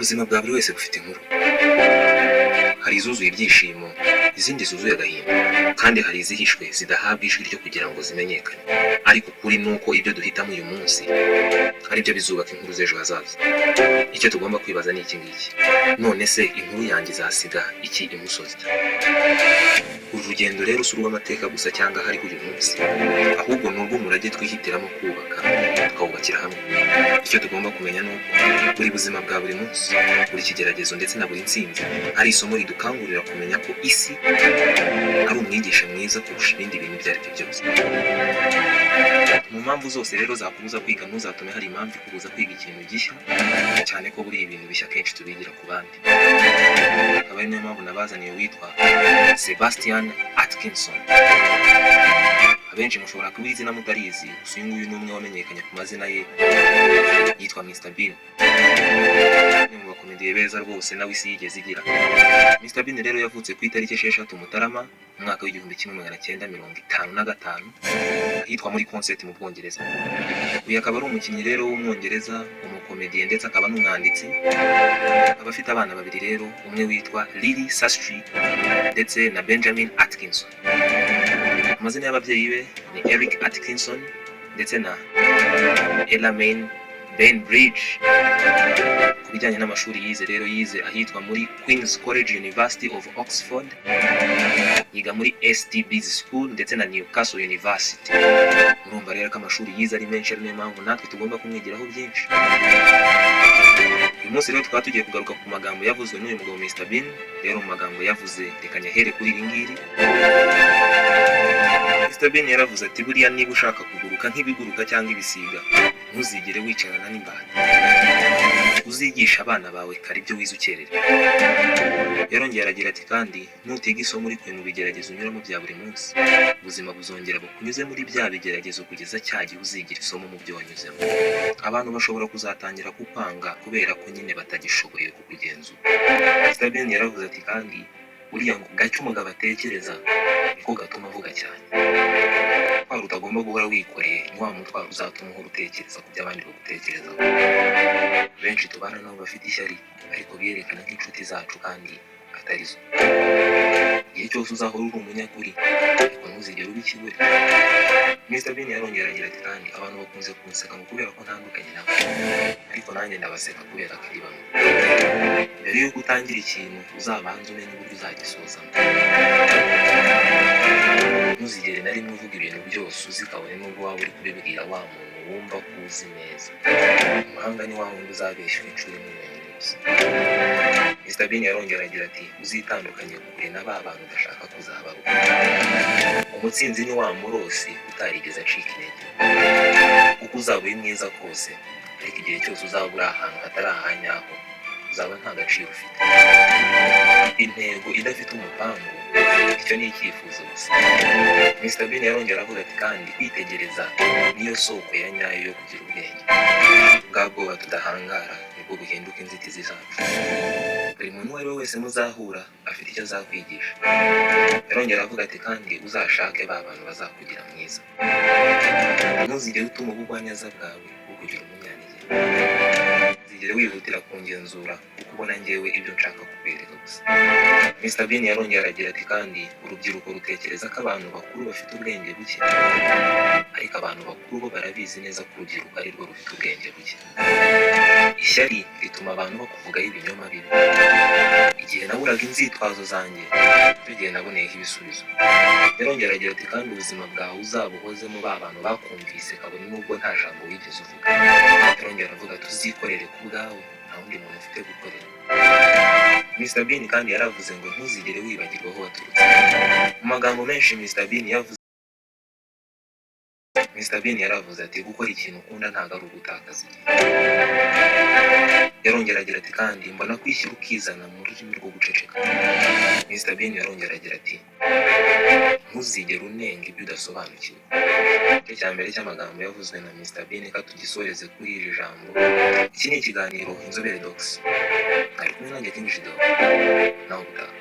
Ubuzima bwa buri wese bufite inkuru. Hari izuzuye ibyishimo, izindi zuzuye agahinda, kandi hari izihishwe zidahabwa ijwi ryo kugira ngo zimenyekane. Ariko ukuri ni uko ibyo duhitamo uyu munsi ari byo bizubaka inkuru z'ejo hazaza. Icyo tugomba kwibaza ni iki ngiki: none se inkuru yanjye izasiga iki imusozi? Uru rugendo rero si urw'amateka gusa cyangwa hariho uyu munsi, ahubwo ni urw'umurage twihitiramo kubaka, tukawubakira hamwe. Icyo tugomba kumenya ni uko buri buzima bwa buri munsi, buri kigeragezo ndetse na buri ntsinzi ari isomo ridukangurira kumenya ko isi ari umwigisha mwiza kurusha ibindi bintu ibyo ari byo byose. Mu mpamvu zose rero zakubuza kwiga, ntuzatume hari impamvu ikubuza kwiga ikintu gishya, cyane ko buriya ibintu bishya kenshi tubigira ku bandi. Akaba ari niyo mpamvu nabazaniye witwa Sebastian Atkinson. Abenshi mushobora kuba izina mutarizi, gusa uyu nguyu ni umwe wamenyekanye ku mazina ye, yitwa Mr Bean. Ni mu bakomediye beza rwose nawe isi yigeze igira. Mr Bean rero yavutse ku itariki 6 Mutarama mu mwaka w'1955 ahitwa muri Consett mu Bwongereza. Uyu akaba ari umukinnyi rero w'umwongereza, umukomediye ndetse akaba n'umwanditsi. Akaba afite abana babiri rero, umwe witwa Lily Sastry ndetse na Benjamin Atkinson. Amazina y'ababyeyi be ni Eric Atkinson ndetse na Ella Main Bainbridge. Ku bijyanye n'amashuri yize rero, yize ahitwa muri Queen's College University of Oxford, yiga muri STB's School ndetse na Newcastle University. Murumva rero ko amashuri yize ari menshi, ari niyo mpamvu natwe tugomba kumwigiraho byinshi. Uyu munsi rero tukaba tugiye kugaruka ku magambo yavuzwe n'uyu mugabo Mr Bean. Rero mu magambo yavuze reka nyahere kuri iri ngiri. Mr Bean yaravuze ati buriya niba ushaka kuguruka nk'ibiguruka cyangwa ibisiga, ntuzigere wicarana n'imbata. Uzigisha abana bawe kare ibyo wize ukerera. Yarongera aragira ati kandi nutiga isomo urikuye mu bigeragezo unyuramo bya buri munsi, ubuzima buzongera bukunyuze muri bya bigeragezo kugeza cya gihe uzigira isomo mu byo wanyuzemo. Abantu bashobora kuzatangira kukwanga kubera ko nyine batagishoboye kukugenzura. Mr Bean yaravuze ati kandi buriya ngo gake umugabo atekereza niko gatuma avuga cyane. Twari utagomba guhora wikoreye ni wa mutwaro uzatuma uhora utekereza ku byo abandi bagutekerezaho. Benshi tubana nabo bafite ishyari, ariko biyerekana nk'inshuti zacu kandi atari zo. Igihe cyose uzahora uri umunyakuri, ariko ntuzigere uba ikigori. Mr Bean yarongera agira ati kandi abantu bakunze kunseka ngo kubera ko ntandukanye nabo, ariko nanjye ndabaseka kubera ko ari bamwe. Mbere y'uko utangira ikintu uzabanze umenye uburyo uzagisozamo. Ntuzigere na rimwe uvuga ibintu byose uzi kabone n'ubwo waba uri kubibwira wa muntu wumva ko uzi neza. Umuhanga ni wa wundi uzabeshywa inshuro imwe wenyine gusa. Mr Bean yarongera agira ati uzitandukanye kure na ba bantu udashaka kuzabaho. Umutsinzi ni wa murosi utarigeze acika intege. Uko uzaba uri mwiza kose, ariko igihe cyose uzaba uri ahantu hatari ahanyaho, uzaba nta gaciro ufite. Intego idafite umupangu, icyo ni icyifuzo gusa. Mr Bean yarongera avuga ati kandi kwitegereza niyo soko ya nyayo yo kugira ubwenge. Bwa bwoba tudahangara nibwo buhinduka inzitizi zacu. Buri muntu uwo ari we wese muzahura afite icyo azakwigisha. Yarongera avuga ati kandi uzashake ba bantu bazakugira mwiza. Ntuzigere utuma ubugwaneza bwawe bukugira umunyantege. Ntuzigere wihutira kungenzura kuko ubona njyewe ibyo nshaka kukwereka gusa. Mr Bean yarongera agira ati kandi urubyiruko rutekereza ko abantu bakuru bafite ubwenge buke, ariko abantu bakuru bo barabizi neza ko urubyiruko ari rwo rufite ubwenge buke. Ishyari rituma abantu bakuvugaho ibinyoma bibi. Igihe naburaga inzitwazo zanjye, icyo gihe naboneyeho ibisubizo. Yarongera agira ati kandi ubuzima bwawe uzabuhozemo ba bantu bakumvise kabone n'ubwo nta jambo wigeze uvuga. Yarongera avuga ati uzikorere ku bwawe, nta wundi muntu ufite gukorera. Mr Bean kandi yaravuze ngo ntuzigere wibagirwa aho waturutse. Mu magambo menshi Mr Bean yaravuze ati gukora ikintu ukunda ntabwo ari ugutakaza igihe. Yarongera agira ati kandi mbona kwishyira ukizana mu rurimi rwo guceceka. Mr Bean yarongera agira ati ntuzigere unenga ibyo udasobanukiwe. Igice cya mbere cy'amagambo yavuzwe na Mr Bean ka tugisoreze kuri iri jambo. Iki ni ikiganiro Inzobere Docs. Ari kumwe nanjye King Jido. Nawe utaha.